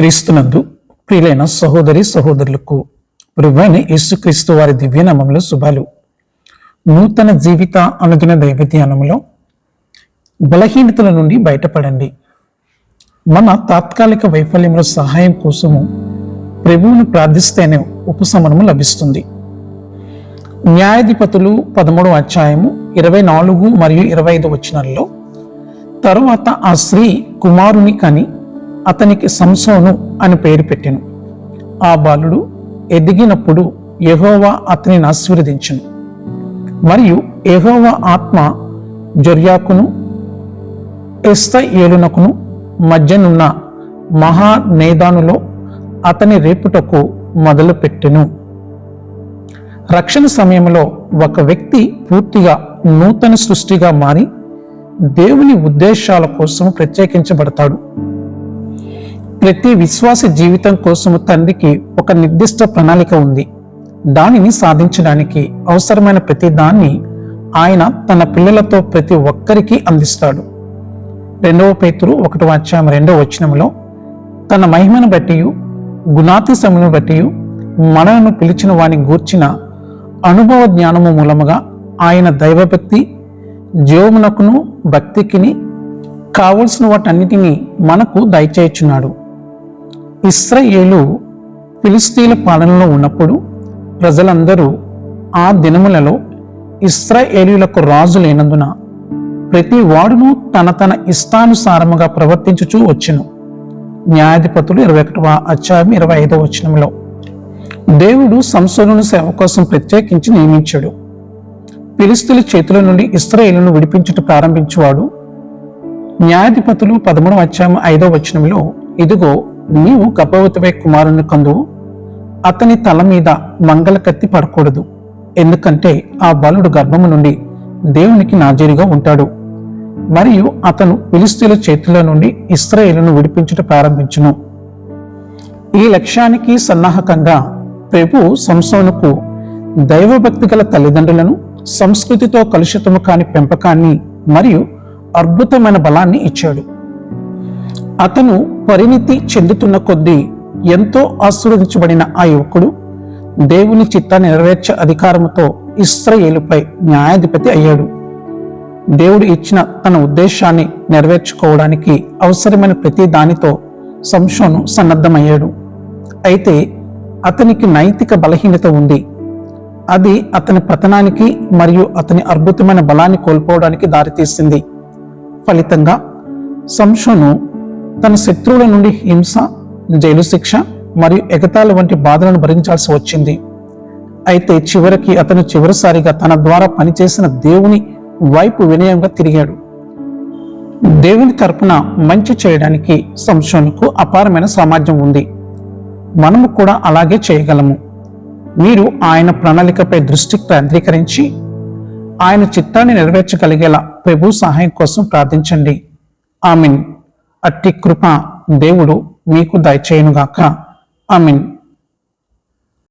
క్రీస్తునందు ప్రియులైన సహోదరి సహోదరులకు ప్రభువైన యేసుక్రీస్తు వారి దివ్యనామములో శుభాలు. నూతన జీవిత అనుదిన దైవ ధ్యానములో బలహీనతల నుండి బయటపడండి. మన తాత్కాలిక వైఫల్యంలో సహాయం కోసము ప్రభువును ప్రార్థిస్తేనే ఉపశమనము లభిస్తుంది. న్యాయాధిపతులు 13వ అధ్యాయము 24 మరియు 25 వచనాల్లో, తరువాత ఆ స్త్రీ కుమారుని కని అతనికి సంసోను అని పేరు పెట్టెను. ఆ బాలుడు ఎదిగినప్పుడు యెహోవా అతనిని ఆశీర్వదించెను. మరియు యెహోవా ఆత్మ జొర్యాకును ఎస్తయేలునకును మధ్యనున్న మహానేదానులో అతని రేపుటకు మొదలుపెట్టెను. రక్షణ సమయంలో ఒక వ్యక్తి పూర్తిగా నూతన సృష్టిగా మారి దేవుని ఉద్దేశాల కోసం ప్రత్యేకించబడతాడు. ప్రతి విశ్వాస జీవితం కోసము తండ్రికి ఒక నిర్దిష్ట ప్రణాళిక ఉంది. దానిని సాధించడానికి అవసరమైన ప్రతి దాన్ని ఆయన తన పిల్లలతో ప్రతి ఒక్కరికి అందిస్తాడు. 2వ పేతురు 1వ అధ్యాయం 2వ వచనంలో, తన మహిమను బట్టి గుణాతిశయమును బట్టి మనలను పిలిచిన వాని గూర్చిన అనుభవ జ్ఞానము మూలముగా ఆయన దైవభక్తి జీవమునకును భక్తికిని కావలసిన వాటన్నిటినీ మనకు దయచేయుచున్నాడు. ఇశ్రాయేలు ఫిలిస్తీన్ల పాలనలో ఉన్నప్పుడు ప్రజలందరూ ఆ దినములలో ఇశ్రాయేలీయులకు రాజు లేనందున ప్రతి వాడును తన ఇష్టానుసారముగా ప్రవర్తించుచూ వచ్చెను. న్యాయాధిపతులు 21వ అధ్యాయం 25వ వచనంలో, దేవుడు సంసోనును సేవ కోసం ప్రత్యేకించి నియమించాడు. ఫిలిస్తీన్ల చేతుల నుండి ఇశ్రాయేలును విడిపించుట ప్రారంభించువాడు. న్యాయాధిపతులు 13వ అధ్యాయం 5వ వచనంలో, ఇదిగో నీవు గర్భవతివై కుమారుని కందువు, అతని తల మీద మంగళ కత్తి పడకూడదు, ఎందుకంటే ఆ బాలుడు గర్భము నుండి దేవునికి నాజీరుగా ఉంటాడు. మరియు అతను ఫిలిస్తీన్ల చేతుల నుండి ఇశ్రాయేలును విడిపించుట ప్రారంభించును. ఈ లక్ష్యానికి సన్నాహకంగా ప్రభు సంసోనుకు దైవభక్తి గల తల్లిదండ్రులను, సంస్కృతితో కలుషితము కాని పెంపకాన్ని మరియు అద్భుతమైన బలాన్ని ఇచ్చాడు. అతను పరిణితి చెందుతున్న కొద్దీ ఎంతో ఆశీర్వదించబడిన ఆ యువకుడు దేవుని చిత్తాన్ని నెరవేర్చే అధికారముతో ఇశ్రాయేలుపై న్యాయాధిపతి అయ్యాడు. దేవుడు ఇచ్చిన తన ఉద్దేశాన్ని నెరవేర్చుకోవడానికి అవసరమైన ప్రతి దానితో సంసోను సన్నద్ధమయ్యాడు. అయితే అతనికి నైతిక బలహీనత ఉంది. అది అతని పతనానికి మరియు అతని అద్భుతమైన బలాన్ని కోల్పోవడానికి దారితీసింది. ఫలితంగా సంసోను తన శత్రువుల నుండి హింస, జైలు శిక్ష మరియు ఎగతాళి వంటి బాధలను భరించాల్సి వచ్చింది. అయితే చివరికి అతను చివరిసారిగా తన ద్వారా పనిచేసిన దేవుని వైపు వినయంగా తిరిగాడు. దేవుని తరపున మంచి చేయడానికి సంసోనుకు అపారమైన సామర్థ్యం ఉంది. మనము కూడా అలాగే చేయగలము. మీరు ఆయన ప్రణాళికపై దృష్టి కేంద్రీకరించి ఆయన చిత్తాన్ని నెరవేర్చగలిగేలా ప్రభు సహాయం కోసం ప్రార్థించండి. ఆమేన్. అట్టి కృప దేవుడు మీకు దయచేయునుగాక. ఆమేన్.